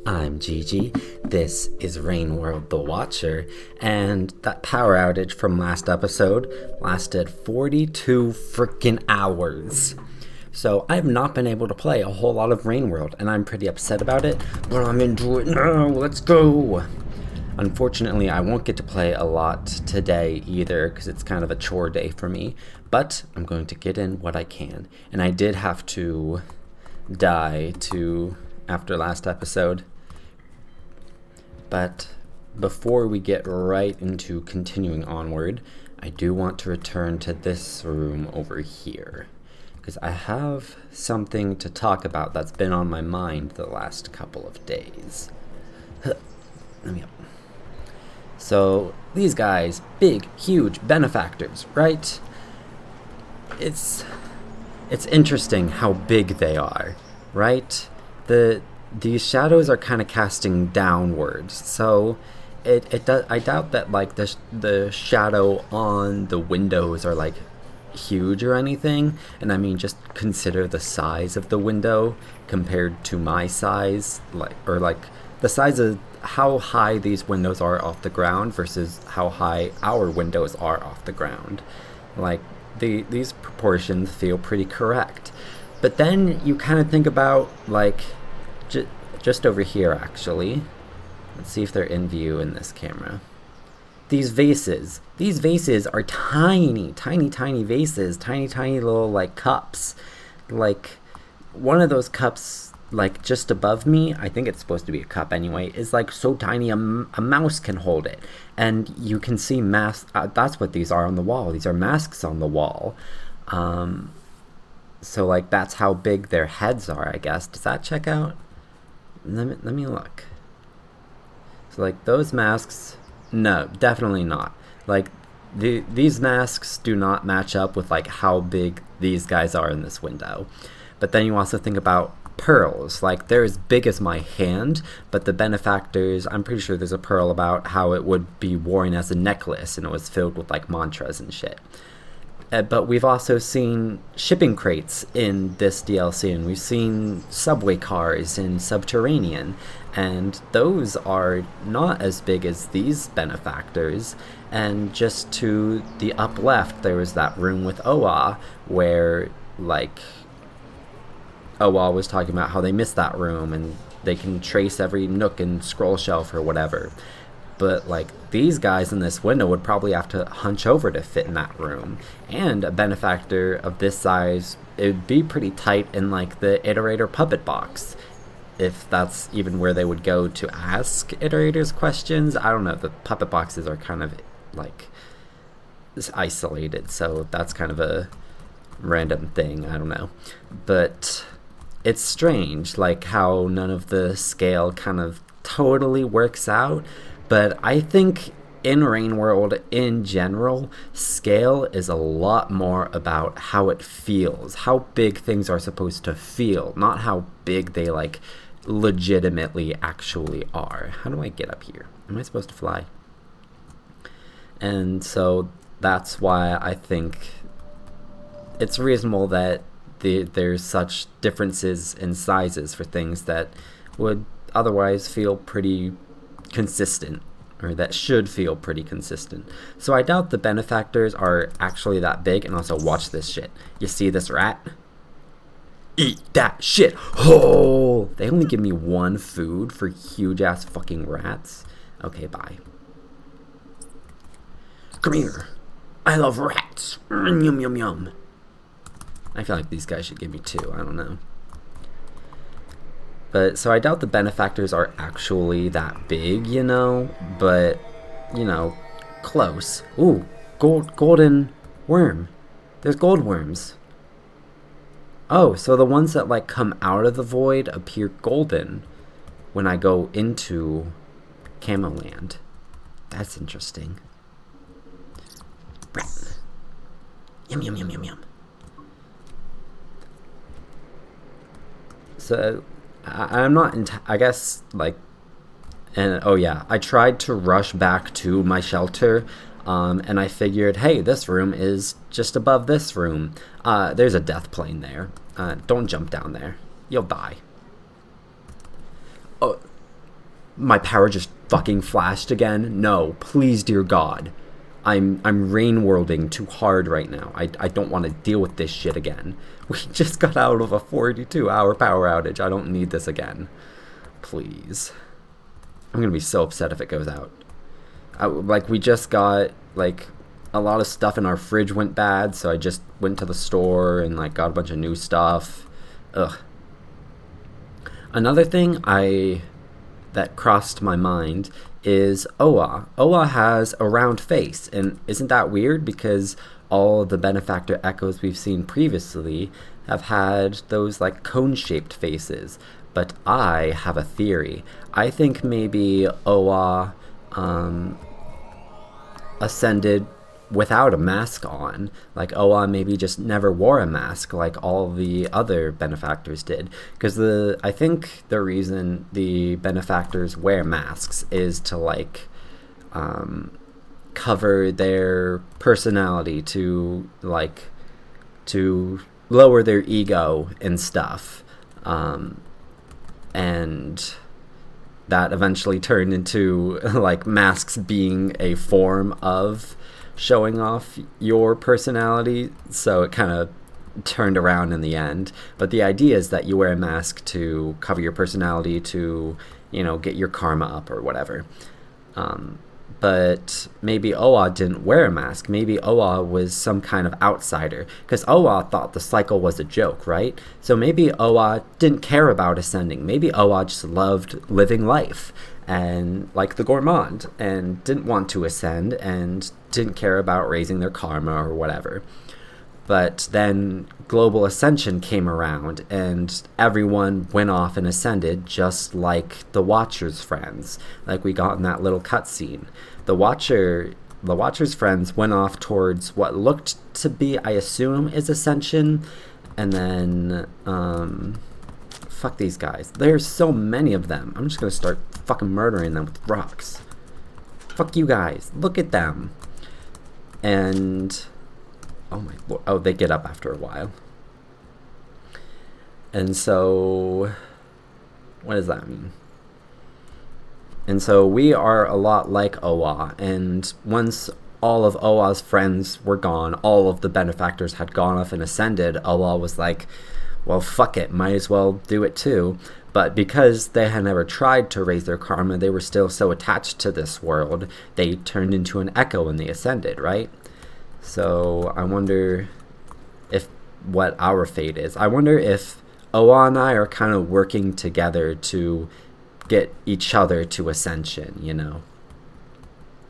I'm Gigi, this is Rain World the Watcher, and that power outage from last episode lasted 42 freaking hours. So I've not been able to play a whole lot of Rain World, and I'm pretty upset about it, but I'm into it now, let's go! Unfortunately, I won't get to play a lot today either, because it's kind of a chore day for me, but I'm going to get in what I can. And I did have to die after last episode. But before we get right into continuing onward, I do want to return to this room over here, because I have something to talk about that's been on my mind the last couple of days. Let me up. So, these guys, big, huge benefactors, right? It's interesting how big they are, right? These shadows are kind of casting downwards, so I doubt that like the shadow on the windows are like huge or anything. And I mean, just consider the size of the window compared to my size, like the size of how high these windows are off the ground versus how high our windows are off the ground. Like these proportions feel pretty correct. But then you kind of think about like just over here, actually. Let's see if they're in view in this camera. These vases are tiny, tiny, tiny vases, tiny, tiny little like cups. Like one of those cups, like just above me, I think it's supposed to be a cup anyway, is like so tiny a mouse can hold it. And you can see masks. That's what these are on the wall. These are masks on the wall. So like that's how big their heads are, I guess. Does that check out? Let me look. So like those masks, no, definitely not. Like these masks do not match up with like how big these guys are in this window. But then you also think about pearls. Like they're as big as my hand, but the benefactors, I'm pretty sure there's a pearl about how it would be worn as a necklace and it was filled with like mantras and shit. But we've also seen shipping crates in this DLC, and we've seen subway cars in Subterranean, and those are not as big as these benefactors. And just to the up left, there was that room with Oa, where, like, Oa was talking about how they missed that room, and they can trace every nook and scroll shelf or whatever. But, like, these guys in this window would probably have to hunch over to fit in that room. And a benefactor of this size, it would be pretty tight in, like, the Iterator puppet box. If that's even where they would go to ask Iterators questions. I don't know, the puppet boxes are kind of, like, isolated. So that's kind of a random thing, I don't know. But it's strange, like, how none of the scale kind of totally works out. But I think in Rain World in general, scale is a lot more about how it feels, how big things are supposed to feel, not how big they like legitimately actually are. How do I get up here? Am I supposed to fly? And so that's why I think it's reasonable that there's such differences in sizes for things that would otherwise feel pretty consistent, or that should feel pretty consistent. So I doubt the benefactors are actually that big. And also, watch this shit. You see this rat? Eat that shit. Oh, they only give me one food for huge ass fucking rats. Okay, bye. Come here. I love rats. Yum yum yum. I feel like these guys should give me two. I don't know. But, so I doubt the benefactors are actually that big, you know, but, you know, close. Ooh, golden worm. There's gold worms. Oh, so the ones that, like, come out of the void appear golden when I go into Camo Land. That's interesting. Yum, yum, yum, yum, yum. So I'm not, I guess, like, and oh yeah, I tried to rush back to my shelter, and I figured, hey, this room is just above this room. There's a death plane there. Don't jump down there. You'll die. Oh, My power just fucking flashed again. No, please, dear God. I'm rain worlding too hard right now. I don't want to deal with this shit again. We just got out of a 42-hour power outage. I don't need this again. Please. I'm gonna be so upset if it goes out. Like, we just got, like, a lot of stuff in our fridge went bad, so I just went to the store and, like, got a bunch of new stuff. Ugh. Another thing that crossed my mind is Oa. Oa has a round face, and isn't that weird? Because all the benefactor echoes we've seen previously have had those, like, cone-shaped faces. But I have a theory. I think maybe Oa ascended without a mask on. Like, Oa maybe just never wore a mask like all the other benefactors did. Because I think the reason the benefactors wear masks is to, like, cover their personality, to lower their ego and stuff. And that eventually turned into, like, masks being a form of showing off your personality, so it kind of turned around in the end. But the idea is that you wear a mask to cover your personality, to, you know, get your karma up or whatever. But maybe Oa didn't wear a mask. Maybe Oa was some kind of outsider, because Oa thought the cycle was a joke, right? So maybe Oa didn't care about ascending. Maybe Oa just loved living life, and like the gourmand, and didn't want to ascend, and didn't care about raising their karma or whatever. But then global ascension came around, and everyone went off and ascended, just like the Watcher's friends, like we got in that little cutscene. The Watcher's friends went off towards what looked to be, I assume, is ascension, and then, fuck these guys. There's so many of them. I'm just gonna start fucking murdering them with rocks. Fuck you guys. Look at them. And oh my lord. Oh, they get up after a while. And so, what does that mean? And so we are a lot like Oa, and once all of Oa's friends were gone, all of the benefactors had gone off and ascended, Oa was like, well, fuck it, might as well do it too. But because they had never tried to raise their karma, they were still so attached to this world, they turned into an echo when they ascended, right? So I wonder what our fate is. I wonder if Oa and I are kind of working together to get each other to ascension, you know?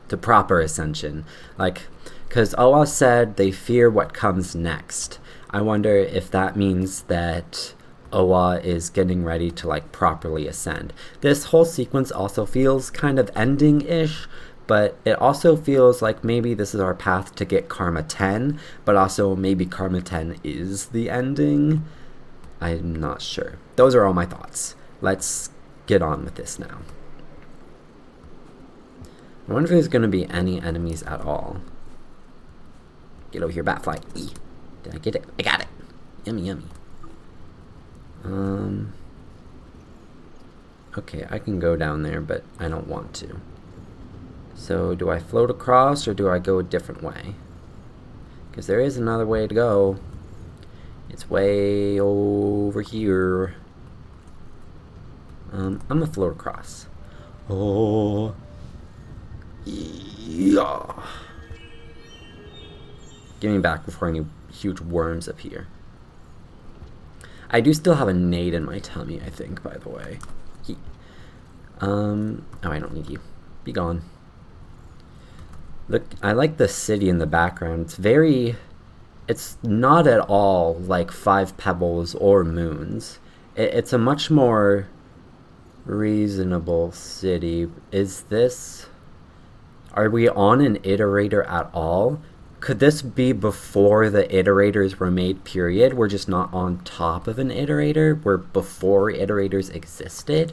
To proper ascension. Like, because Oa said they fear what comes next. I wonder if that means that Oa is getting ready to, like, properly ascend. This whole sequence also feels kind of ending-ish, but it also feels like maybe this is our path to get Karma 10, but also maybe Karma 10 is the ending. I'm not sure. Those are all my thoughts. Let's get on with this now. I wonder if there's going to be any enemies at all. Get over here, Batfly. Did I get it? I got it. Yummy, yummy. Okay, I can go down there, but I don't want to. So, do I float across, or do I go a different way? Because there is another way to go. It's way over here. I'm gonna float across. Oh. Yeah. Get me back before any huge worms appear. I do still have a nade in my tummy, I think, by the way. Oh, I don't need you. Be gone. Look, I like the city in the background. It's not at all like Five Pebbles or Moons. It's a much more reasonable city. Are we on an iterator at all? Could this be before the iterators were made, period? We're just not on top of an iterator? We're before iterators existed?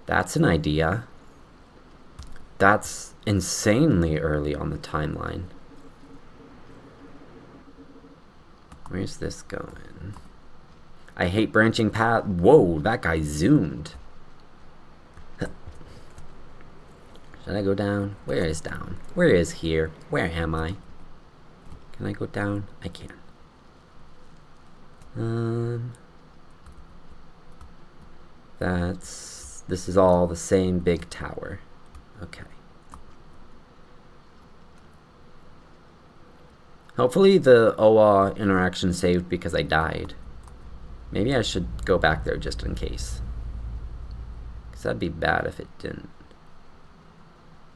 That's an idea. That's insanely early on the timeline. Where's this going? I hate branching path. Whoa, that guy zoomed. Should I go down? Where is down? Where is here? Where am I? Can I go down? I can. This is all the same big tower. Okay. Hopefully the OA interaction saved because I died. Maybe I should go back there just in case. Because that'd be bad if it didn't.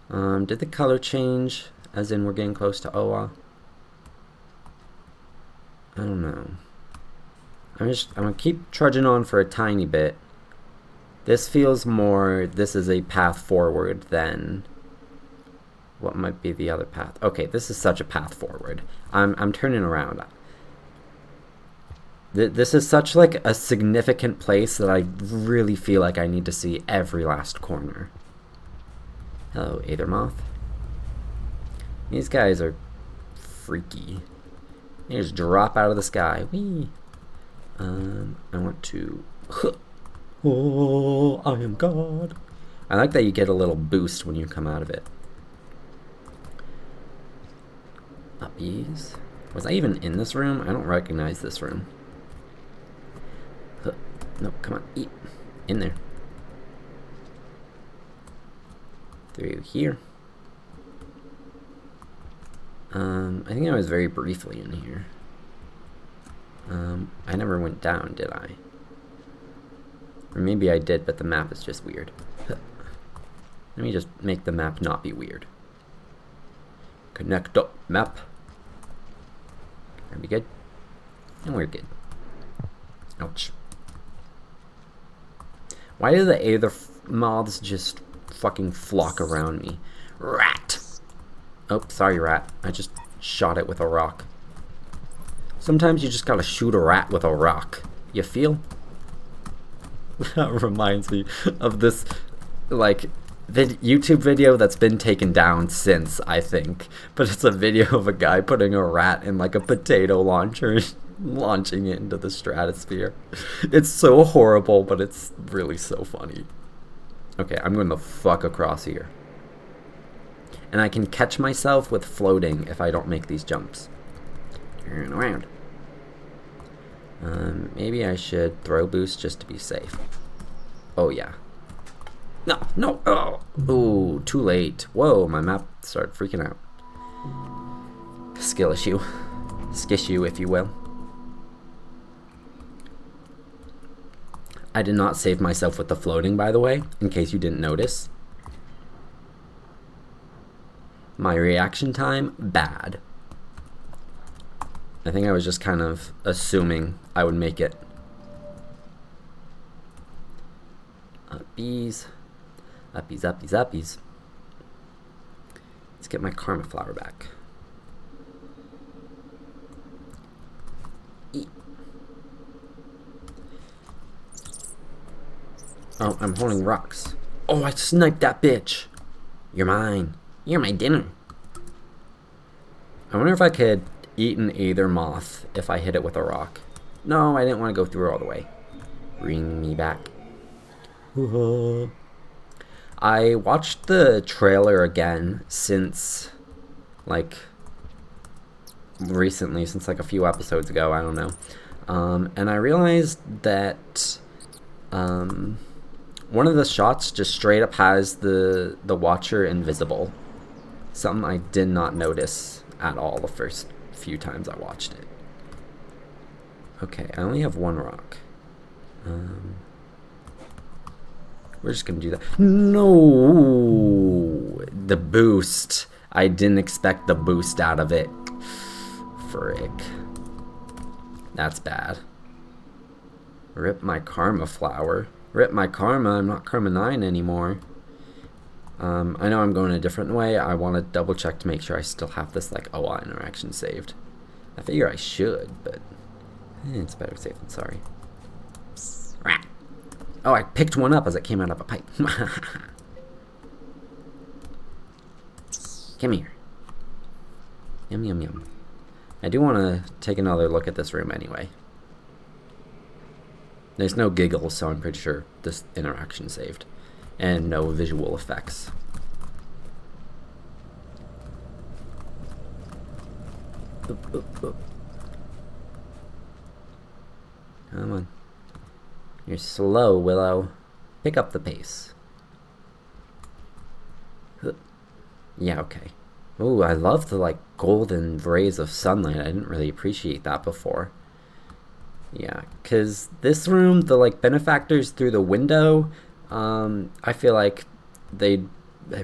Did the color change? As in we're getting close to OA? I don't know. I'm gonna keep trudging on for a tiny bit. This feels more, this is a path forward than what might be the other path. Okay, this is such a path forward. I'm turning around. This is such like a significant place that I really feel like I need to see every last corner. Hello, Aether Moth. These guys are freaky. They just drop out of the sky. Whee! I want to... Oh, I am God. I like that you get a little boost when you come out of it. Uppies. Was I even in this room? I don't recognize this room. No, come on, eat. In there. Through here. I think I was very briefly in here. I never went down, did I? Or maybe I did, but the map is just weird. Let me just make the map not be weird. Connect up map. Are we good? And we're good. Ouch. Why do the Aether moths just fucking flock around me? Rat! Oh, sorry, rat. I just shot it with a rock. Sometimes you just gotta shoot a rat with a rock. You feel? That reminds me of this, like, YouTube video that's been taken down since, I think. But it's a video of a guy putting a rat in, like, a potato launcher and launching it into the stratosphere. It's so horrible, but it's really so funny. Okay, I'm going the fuck across here. And I can catch myself with floating if I don't make these jumps. Turn around. Maybe I should throw boost just to be safe. Oh, yeah. No, no, oh! Ooh, too late. Whoa, my map started freaking out. Skill issue. Skissue, if you will. I did not save myself with the floating, by the way, in case you didn't notice. My reaction time, bad. I think I was just kind of assuming I would make it. Uppies. Uppies, uppies, uppies. Let's get my karma flower back. Eat. Oh, I'm holding rocks. Oh, I sniped that bitch. You're mine. You're my dinner. I wonder if I could eat an Aether moth if I hit it with a rock. No, I didn't want to go through all the way. Bring me back. I watched the trailer again since, like, recently, since like a few episodes ago, I don't know. And I realized that one of the shots just straight up has the Watcher invisible. Something I did not notice at all the first few times I watched it. Okay, I only have one rock. We're just gonna do that. No! The boost. I didn't expect the boost out of it. Frick. That's bad. Rip my karma flower. Rip my karma. I'm not karma 9 anymore. I know I'm going a different way. I want to double check to make sure I still have this like OA interaction saved. I figure I should, but it's better safe than sorry. Rat. Oh, I picked one up as it came out of a pipe. Come here. Yum, yum, yum. I do want to take another look at this room anyway. There's no giggles, so I'm pretty sure this interaction saved. And no visual effects. Oop, oop, oop. Come on. You're slow, Willow. Pick up the pace. Yeah, okay. Ooh, I love the, like, golden rays of sunlight. I didn't really appreciate that before. Yeah, because this room, the, like, benefactors through the window, I feel like they'd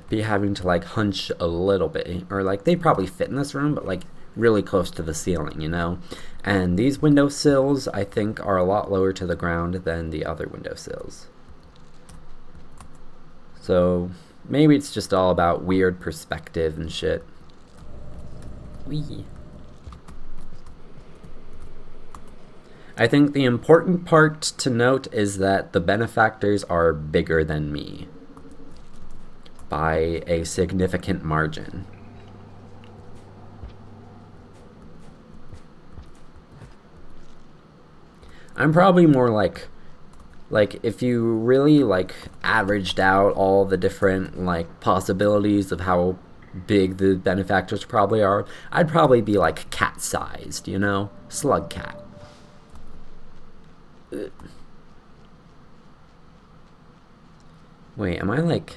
be having to, like, hunch a little bit. Or, like, they probably fit in this room, but, like, really close to the ceiling, you know? And these windowsills, I think, are a lot lower to the ground than the other windowsills. So maybe it's just all about weird perspective and shit. Wee. I think the important part to note is that the benefactors are bigger than me by a significant margin. I'm probably more like if you really like averaged out all the different like possibilities of how big the benefactors probably are, I'd probably be like cat-sized, you know? Slug cat. Wait, am I like...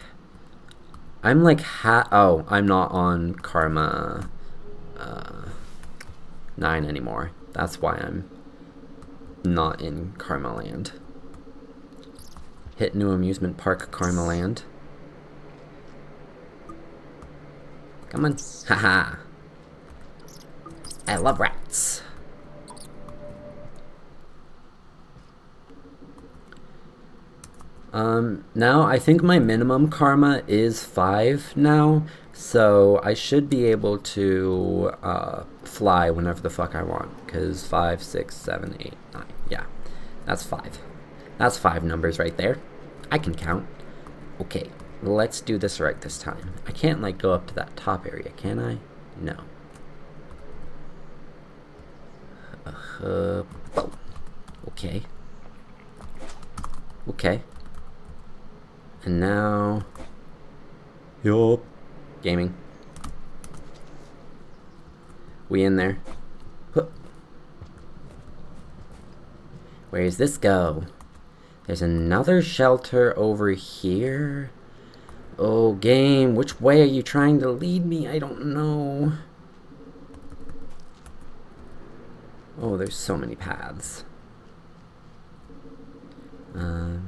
I'm like oh, I'm not on Karma 9 anymore. That's why I'm not in Karma Land. Hit new amusement park, Karma Land. Come on. Haha. I love rats. Now I think my minimum karma is 5 now, so I should be able to fly whenever the fuck I want, because 5, 6, 7, 8, 9, yeah, that's 5. That's 5 numbers right there. I can count. Okay, let's do this right this time. I can't like go up to that top area, can I? No. Okay. Okay. And now... Yup. Gaming. We in there. Where does this go? There's another shelter over here. Oh, game, which way are you trying to lead me? I don't know. Oh, there's so many paths.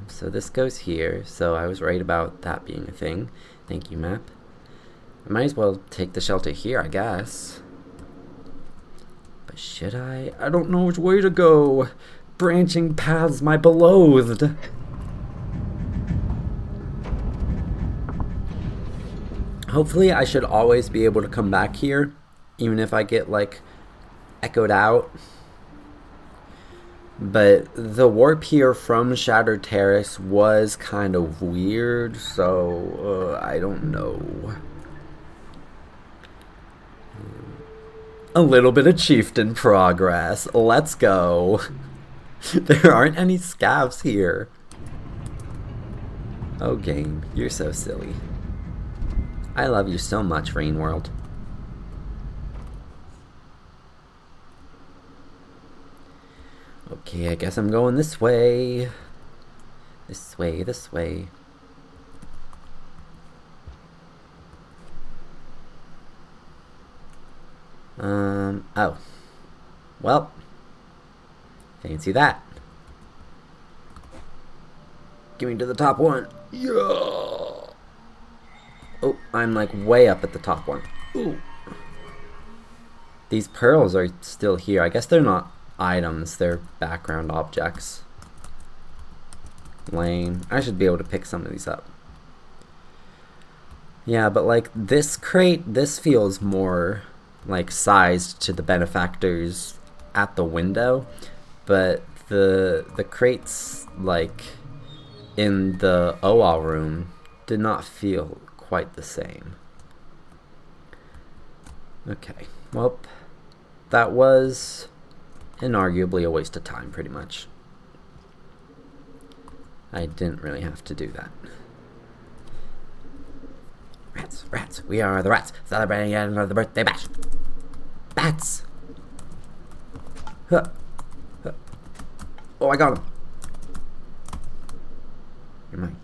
So this goes here, so I was right about that being a thing. Thank you, map. I might as well take the shelter here, I guess. But should I? I don't know which way to go. Branching paths, my beloved. Hopefully I should always be able to come back here, even if I get, like, echoed out. But the warp here from Shattered Terrace was kind of weird, so I don't know. A little bit of chieftain progress. Let's go. There aren't any scavs here. Oh, game, you're so silly. I love you so much, Rain World. Okay, I guess I'm going this way. This way, this way. Oh. Well. Fancy that. Give me to the top one. Yeah. Oh, I'm like way up at the top one. Ooh. These pearls are still here. I guess they're not items, they're background objects. Lame. I should be able to pick some of these up. Yeah, but like this crate, this feels more like sized to the benefactors at the window, but the crates like in the OWL room did not feel quite the same. Okay, well, that was inarguably a waste of time, pretty much. I didn't really have to do that. Rats, rats, we are the rats, celebrating yet another birthday bash. Bats! Huh. Huh. Oh, I got him. You're mine.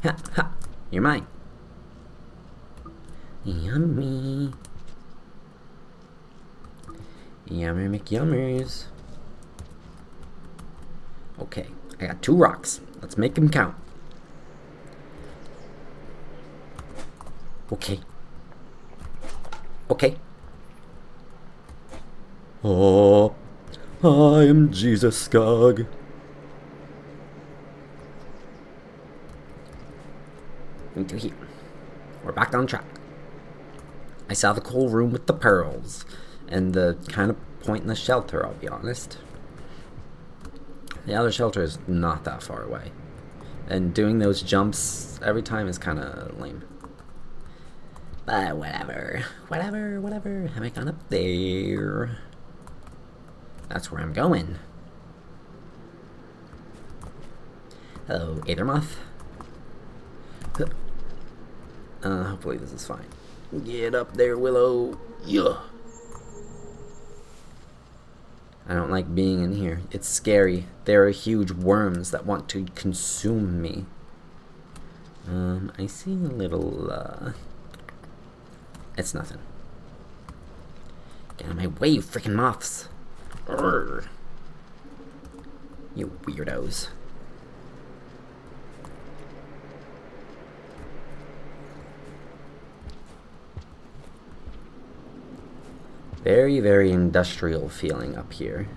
Ha, ha. You're mine. Yummy. Yummy McYummers. Okay, I got 2 rocks. Let's make them count. Okay. Okay. Oh, I am Jesus Skug. Into here. We're back on track. I saw the cool room with the pearls and the kind of pointless shelter, I'll be honest. The other shelter is not that far away. And doing those jumps every time is kind of lame. But whatever. Whatever. Have I gone up there? That's where I'm going. Hello, Aethermoth. Hopefully this is fine. Get up there, Willow. Yeah. I don't like being in here. It's scary. There are huge worms that want to consume me. I see a little, It's nothing. Get out of my way, you freaking moths. Urgh. You weirdos. Very, very industrial feeling up here.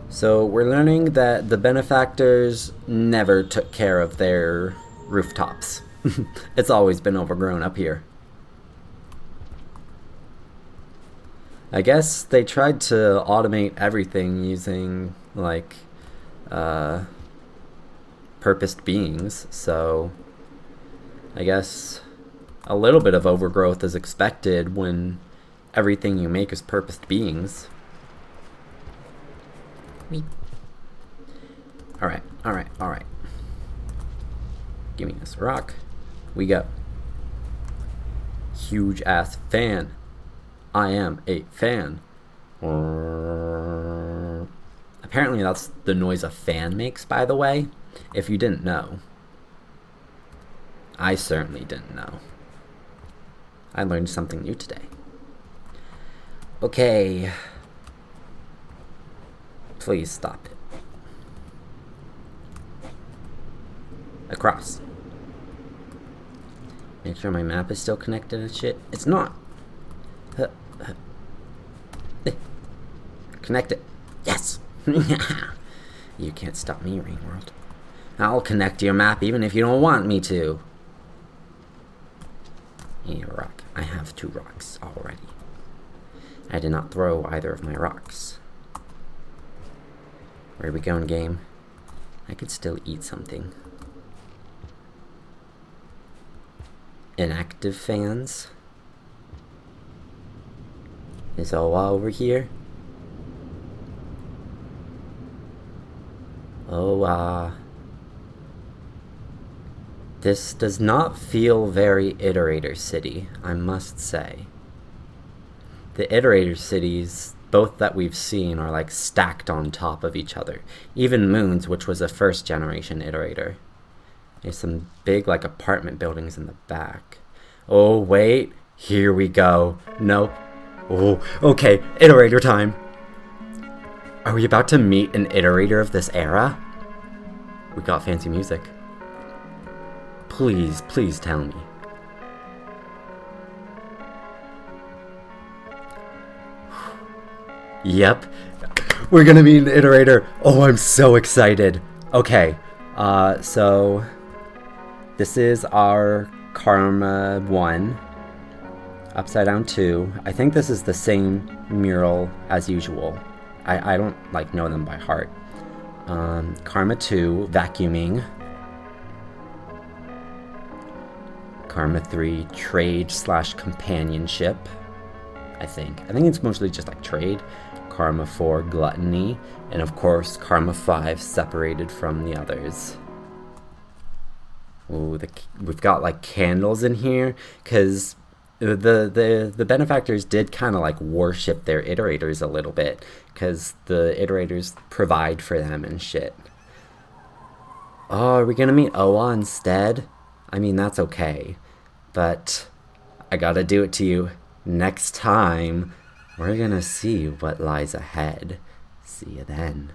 So we're learning that the benefactors never took care of their rooftops. It's always been overgrown up here. I guess they tried to automate everything using, like, purposed beings, so I guess a little bit of overgrowth is expected when everything you make is purposed beings. Alright. Give me this rock. We go. Huge ass fan. I am a fan. Apparently that's the noise a fan makes, by the way, if you didn't know. I certainly didn't know. I learned something new today. Okay. Please stop it. Across. Make sure my map is still connected and shit. It's not. Connect it. Yes! You can't stop me, Rainworld. I'll connect your map even if you don't want me to. Need a rock. I have 2 rocks already. I did not throw either of my rocks. Where are we going, game? I could still eat something. Inactive fans. Is Owa over here? Owa. This does not feel very Iterator City, I must say. The Iterator cities, both that we've seen, are like stacked on top of each other. Even Moons, which was a first generation Iterator. There's some big like apartment buildings in the back. Oh wait, here we go. Nope. Oh, okay, Iterator time. Are we about to meet an Iterator of this era? We got fancy music. Please, please tell me. Yep. We're gonna be an Iterator. Oh, I'm so excited. Okay. So this is our Karma 1. Upside Down 2. I think this is the same mural as usual. I don't like know them by heart. Karma 2, vacuuming. Karma 3, trade/companionship. I think it's mostly just like trade. Karma 4, gluttony, and of course Karma 5, separated from the others. Ooh, we've got like candles in here, because the benefactors did kind of like worship their iterators a little bit because the iterators provide for them and shit. Oh, are we gonna meet Owa instead? I mean, that's okay, but I gotta do it to you. Next time, we're gonna see what lies ahead. See you then.